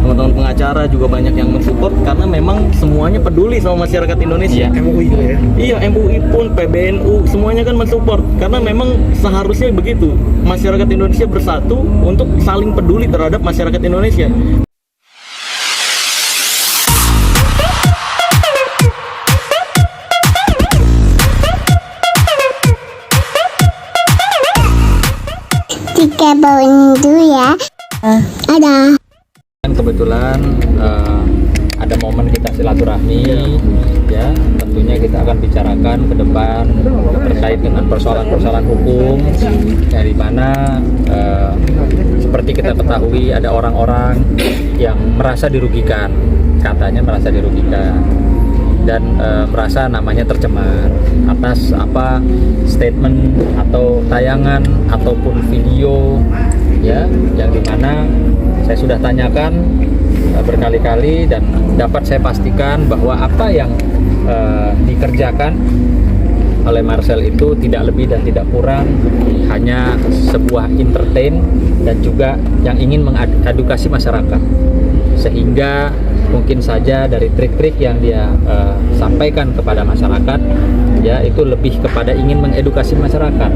teman-teman pengacara juga banyak yang mensupport karena memang semuanya peduli sama masyarakat Indonesia. MUI juga ya. Iya, MUI pun, PBNU, semuanya kan mensupport karena memang seharusnya begitu. Masyarakat Indonesia bersatu untuk saling peduli terhadap masyarakat Indonesia. Tiga bawang dulu ya. Ada. Kebetulan ada momen kita silaturahmi, ya tentunya kita akan bicarakan ke depan terkait dengan persoalan-persoalan hukum, dari mana seperti kita ketahui ada orang-orang yang merasa dirugikan, katanya merasa dirugikan dan merasa namanya tercemar atas apa statement atau tayangan ataupun video ya yang dimana saya sudah tanyakan berkali-kali dan dapat saya pastikan bahwa apa yang dikerjakan oleh Marcel itu tidak lebih dan tidak kurang hanya sebuah entertain dan juga yang ingin mengedukasi masyarakat, sehingga mungkin saja dari trik-trik yang dia sampaikan kepada masyarakat ya itu lebih kepada ingin mengedukasi masyarakat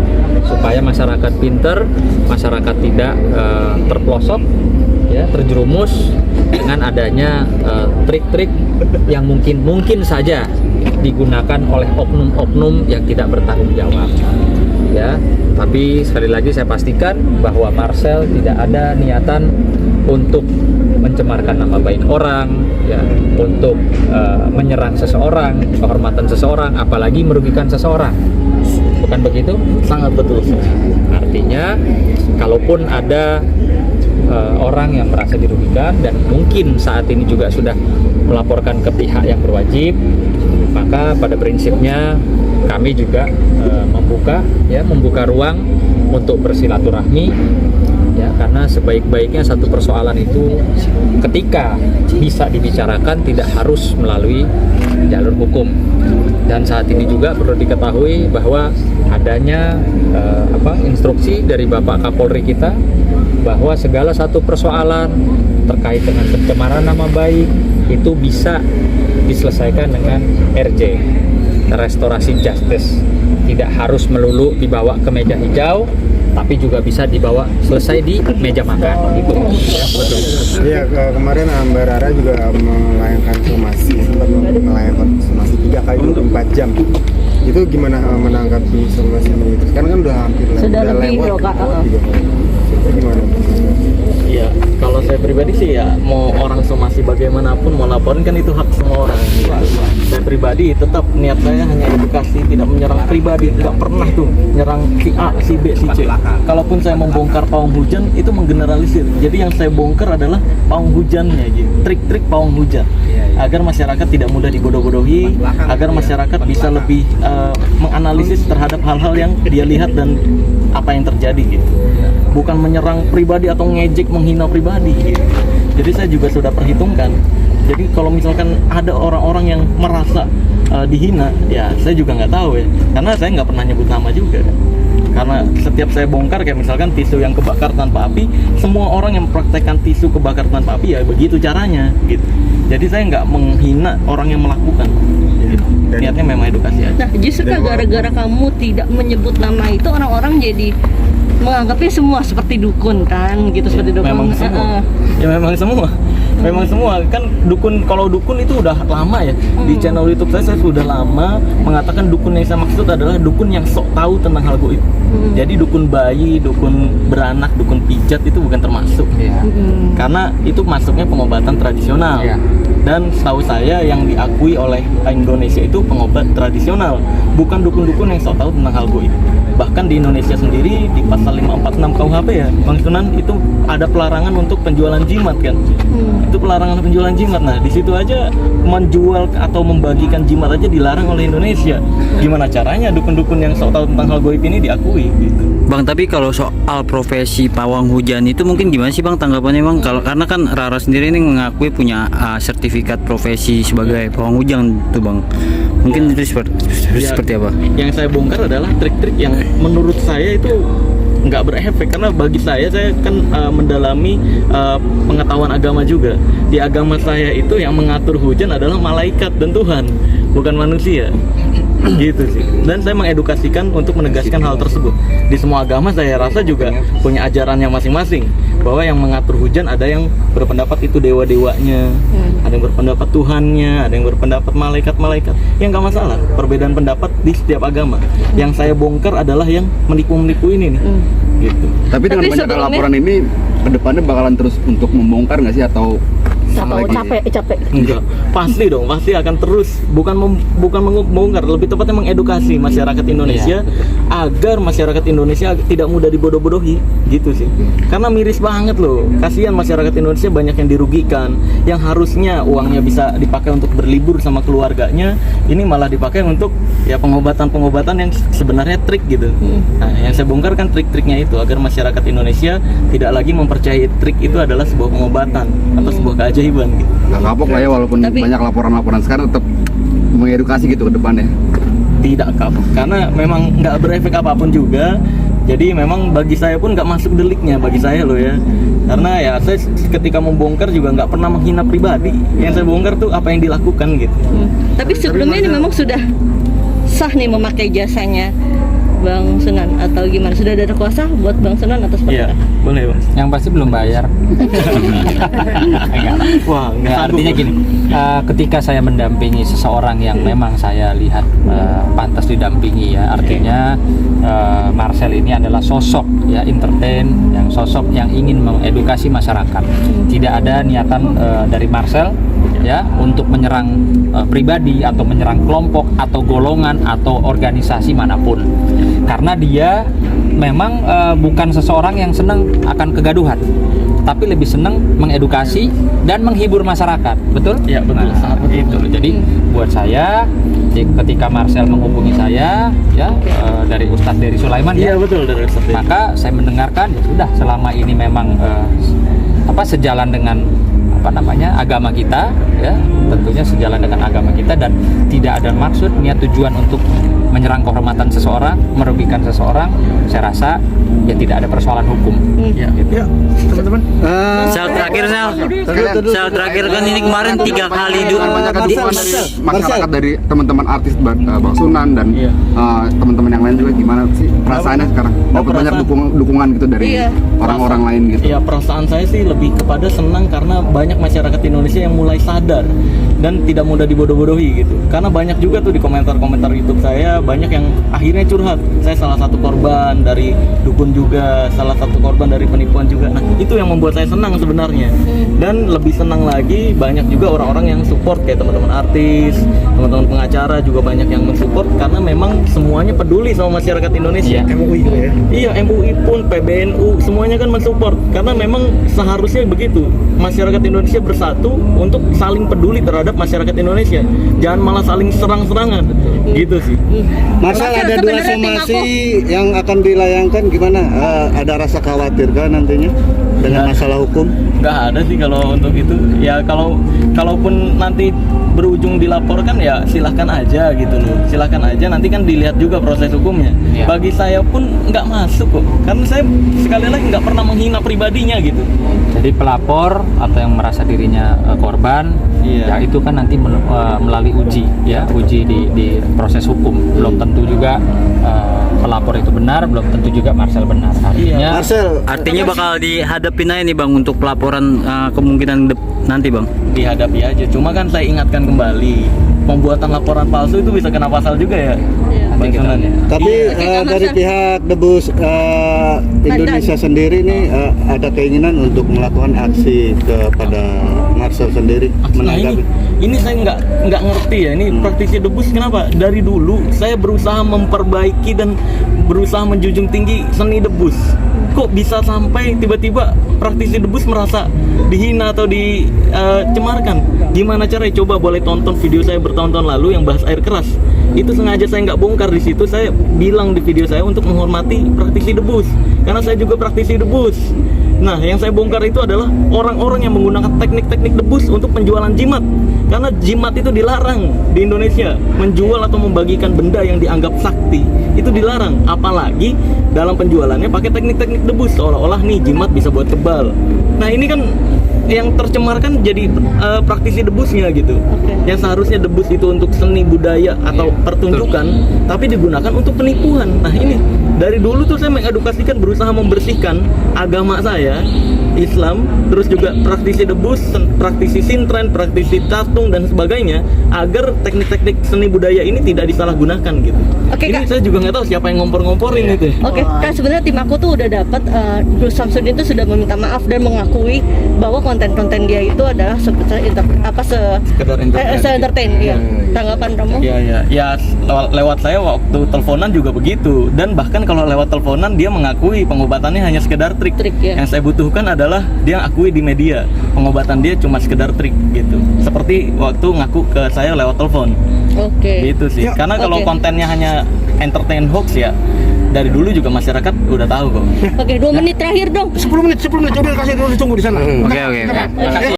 supaya masyarakat pinter, masyarakat tidak terpelosok ya, terjerumus dengan adanya trik-trik yang mungkin saja digunakan oleh oknum-oknum yang tidak bertanggung jawab ya. Tapi sekali lagi saya pastikan bahwa Marcel tidak ada niatan untuk mencemarkan nama baik orang ya, untuk menyerang seseorang, kehormatan seseorang, apalagi merugikan seseorang. Bukan begitu? Sangat betul. Artinya kalaupun ada orang yang merasa dirugikan dan mungkin saat ini juga sudah melaporkan ke pihak yang berwajib, maka pada prinsipnya kami juga membuka ruang untuk bersilaturahmi ya, karena sebaik-baiknya satu persoalan itu ketika bisa dibicarakan tidak harus melalui jalur hukum. Dan saat ini juga perlu diketahui bahwa adanya instruksi dari Bapak Kapolri kita bahwa segala satu persoalan terkait dengan pencemaran nama baik itu bisa diselesaikan dengan RJ, restorasi justice. Tidak harus melulu dibawa ke meja hijau, tapi juga bisa dibawa selesai di meja makan. Itu ya, betul. Iya, kemarin Mbak Rara juga melayangkan somasi, sempat melayangkan somasi 3 kali 24 jam. Itu gimana menanggapi somasi itu? Sekarang kan udah hampir sudah udah lebih lewat. loh, Kak. Itu gimana? Iya, kalau saya pribadi sih ya mau orang somasi bagaimanapun mau laporin kan itu hak semua orang. Saya pribadi tetap niat saya hanya edukasi, tidak menyerang pribadi, tidak pernah tuh nyerang si A, si B, si C. Kalaupun saya membongkar pawang hujan itu menggeneralisir. Jadi yang saya bongkar adalah pawang hujannya, gitu. Trik-trik pawang hujan agar masyarakat tidak mudah dibodoh-bodohi, agar masyarakat bisa lebih menganalisis terhadap hal-hal yang dia lihat dan apa yang terjadi gitu. Bukan menyerang pribadi atau ngejek, menghina pribadi gitu. Jadi saya juga sudah perhitungkan. Jadi kalau misalkan ada orang-orang yang merasa dihina, ya saya juga nggak tahu ya, karena saya nggak pernah nyebut nama juga. Karena setiap saya bongkar kayak misalkan tisu yang kebakar tanpa api, semua orang yang mempraktekkan tisu kebakar tanpa api ya begitu caranya gitu. Jadi saya nggak menghina orang yang melakukan. Gitu. Niatnya memang edukasi aja. Nah, justru gara-gara kamu tidak menyebut nama itu, orang-orang jadi menganggapnya semua seperti dukun kan, gitu, seperti dukun. Memang semua. Ya memang semua. Memang semua kan dukun, kalau dukun itu udah lama ya. Di channel YouTube saya sudah lama mengatakan dukun yang saya maksud adalah dukun yang sok tahu tentang hal goib. Jadi dukun bayi, dukun beranak, dukun pijat itu bukan termasuk ya. Karena itu masuknya pengobatan tradisional. Dan setahu saya yang diakui oleh Indonesia itu pengobat tradisional, bukan dukun-dukun yang sok tahu tentang hal goib. Bahkan di Indonesia sendiri di pasal 546 KUHP ya, Bang Sunan, itu ada pelarangan untuk penjualan jimat kan. Itu pelarangan penjualan jimat. Nah, di situ aja menjual atau membagikan jimat aja dilarang oleh Indonesia. Gimana caranya dukun-dukun yang sok tahu tentang hal goib ini diakui gitu. Bang, tapi kalau soal profesi pawang hujan itu mungkin gimana sih Bang tanggapannya Bang? Kalau karena kan Rara sendiri ini mengakui punya sertifikat profesi sebagai pawang hujan tuh Bang. Mungkin itu seperti apa? Yang saya bongkar adalah trik-trik yang menurut saya itu nggak berefek, karena bagi saya kan mendalami pengetahuan agama juga. Di agama saya itu yang mengatur hujan adalah malaikat dan Tuhan, bukan manusia. Gitu sih. Dan saya mengedukasikan untuk menegaskan hal tersebut. Di semua agama saya rasa juga punya ajarannya masing-masing, bahwa yang mengatur hujan ada yang berpendapat itu dewa-dewanya, ada yang berpendapat Tuhannya, ada yang berpendapat malaikat-malaikat. Ya nggak masalah, perbedaan pendapat di setiap agama. Yang saya bongkar adalah yang menipu-menipu ini nih. Gitu. Tapi dengan banyak sebelumnya- laporan ini kedepannya bakalan terus untuk membongkar nggak sih atau capek. Enggak, pasti dong, pasti akan terus bukan membongkar, lebih tepatnya mengedukasi masyarakat Indonesia agar masyarakat Indonesia tidak mudah dibodoh-bodohi, gitu sih. Karena miris banget loh, kasihan masyarakat Indonesia banyak yang dirugikan, yang harusnya uangnya bisa dipakai untuk berlibur sama keluarganya, ini malah dipakai untuk ya pengobatan-pengobatan yang sebenarnya trik gitu. Nah, yang saya bongkar kan trik-triknya itu agar masyarakat Indonesia tidak lagi mempercayai trik itu adalah sebuah pengobatan atau sebuah keajaiban gitu. nggak kapok lah ya, walaupun banyak laporan-laporan sekarang tetap mengedukasi gitu ke depannya. Tidak kapok, karena memang nggak berefek apapun juga. Jadi memang bagi saya pun nggak masuk deliknya, bagi saya loh ya. Karena ya saya ketika membongkar juga nggak pernah menghina pribadi. Yang saya bongkar tuh apa yang dilakukan gitu. Tapi sebelumnya ini memang sudah sah nih memakai jasanya Bang Sunan atau gimana? Sudah ada kuasa buat Bang Sunan atau seperti Iya, apa? boleh bang. Yang pasti belum bayar. Wah, Nggak, artinya gini, ketika saya mendampingi seseorang yang memang saya lihat pantas didampingi ya, artinya Marcel ini adalah sosok ya entertain, yang sosok yang ingin mengedukasi masyarakat. Tidak ada niatan dari Marcel ya untuk menyerang pribadi atau menyerang kelompok atau golongan atau organisasi manapun, karena dia memang bukan seseorang yang senang akan kegaduhan, tapi lebih senang mengedukasi dan menghibur masyarakat, betul? Iya, betul. Sangat begitu. Jadi buat saya, ketika Marcel menghubungi saya ya dari Ustadz Dery Sulaiman Iya, ya, betul dari Ustaz. maka saya mendengarkan ya sudah, selama ini memang sejalan dengan agama kita ya, tentunya sejalan dengan agama kita dan tidak ada maksud niat tujuan untuk menyerang kehormatan seseorang, merugikan seseorang. Saya rasa ya tidak ada persoalan hukum. Ya, Ya, teman-teman. Sel terakhir kan ini kemarin 3 kali Banyak dukungan dari masyarakat, dari teman-teman artis Bang Sunan dan Iya. teman-teman yang lain juga, gimana sih perasaannya sekarang? Dapat banyak dukungan gitu dari Iya. orang-orang lain gitu. Ya, perasaan saya sih lebih kepada senang karena banyak masyarakat Indonesia yang mulai sadar dan tidak mudah dibodoh-bodohi gitu. Karena banyak juga tuh di komentar-komentar YouTube saya banyak yang akhirnya curhat. Saya salah satu korban dari dukun juga, salah satu korban dari penipuan juga. Nah, itu yang membuat saya senang sebenarnya. Dan lebih senang lagi banyak juga orang-orang yang support kayak teman-teman artis, teman-teman pengacara juga banyak yang mensupport karena memang semuanya peduli sama masyarakat Indonesia. MUI ya. Iya, MUI pun, PBNU, semuanya kan mensupport karena memang seharusnya begitu. Masyarakat Indonesia bersatu untuk saling peduli terhadap masyarakat Indonesia. Jangan malah saling serang-serangan. Gitu sih. Masa ada dua kebenaran tim somasi yang akan dilayangkan gimana? Ada rasa khawatir kan nantinya dengan masalah hukum? Nggak ada sih kalau untuk itu. Ya kalaupun nanti berujung dilaporkan ya silahkan aja gitu loh. Silahkan aja, nanti kan dilihat juga proses hukumnya. Iya. Bagi saya pun nggak masuk kok. Karena saya sekali lagi nggak pernah menghina pribadinya gitu. Jadi pelapor atau yang merasa dirinya korban, Iya. ya itu kan nanti melalui uji ya, uji di proses hukum. Belum tentu juga pelapor itu benar, belum tentu juga Marcel benar. Artinya Marcel, Artinya bakal dihadapin aja nih bang untuk pelaporan kemungkinan nanti bang. Dihadapi aja. Cuma kan saya ingatkan kembali, pembuatan laporan palsu itu bisa kena pasal juga ya. Bang Sunan ya. tapi Iya. dari pihak Debus Indonesia sendiri nih ada keinginan untuk melakukan aksi kepada Marcel sendiri Nah, menanggapi. ini saya nggak ngerti ya, ini praktisi debus kenapa dari dulu saya berusaha memperbaiki dan berusaha menjunjung tinggi seni debus, kok bisa sampai tiba-tiba praktisi debus merasa dihina atau dicemarkan? Gimana caranya? Coba boleh tonton video saya bertahun-tahun lalu yang bahas air keras. Itu sengaja saya nggak bongkar di situ. Saya bilang di video saya untuk menghormati praktisi debus, karena saya juga praktisi debus. Nah, yang saya bongkar itu adalah orang-orang yang menggunakan teknik-teknik debus untuk penjualan jimat. Karena jimat itu dilarang di Indonesia. Menjual atau membagikan benda yang dianggap sakti itu dilarang. Apalagi dalam penjualannya pakai teknik-teknik debus, seolah-olah nih jimat bisa buat kebal. Nah, ini kan yang tercemarkan jadi praktisi debusnya gitu. Yang seharusnya debus itu untuk seni budaya atau pertunjukan, tapi digunakan untuk penipuan. Nah, ini dari dulu tuh saya mengedukasikan, berusaha membersihkan agama saya, Islam, terus juga praktisi debus, praktisi sintren, praktisi tatung dan sebagainya, agar teknik-teknik seni budaya ini tidak disalahgunakan gitu. Oke, Ini Kak. saya juga nggak tahu siapa yang ngompor-ngomporin itu. Oke, kan sebenarnya tim aku tuh udah dapat Bruce Samsudin itu sudah meminta maaf dan mengakui bahwa konten-konten dia itu adalah sekedar Sekedar entertain ya. Tanggapan kamu? Ya lewat saya waktu teleponan juga begitu, dan bahkan kalau lewat teleponan dia mengakui pengobatannya hanya sekedar trik. Ya. Yang saya butuhkan adalah dia akui di media pengobatan dia cuma sekedar trik gitu. Seperti waktu ngaku ke saya lewat telepon. Oke. Gitu sih. Karena kalau Oke. kontennya hanya entertain hoax ya dari dulu juga masyarakat udah tahu kok. Oke, 2 menit terakhir dong. 10 menit udah kasih dulu, tunggu di sana. Oke.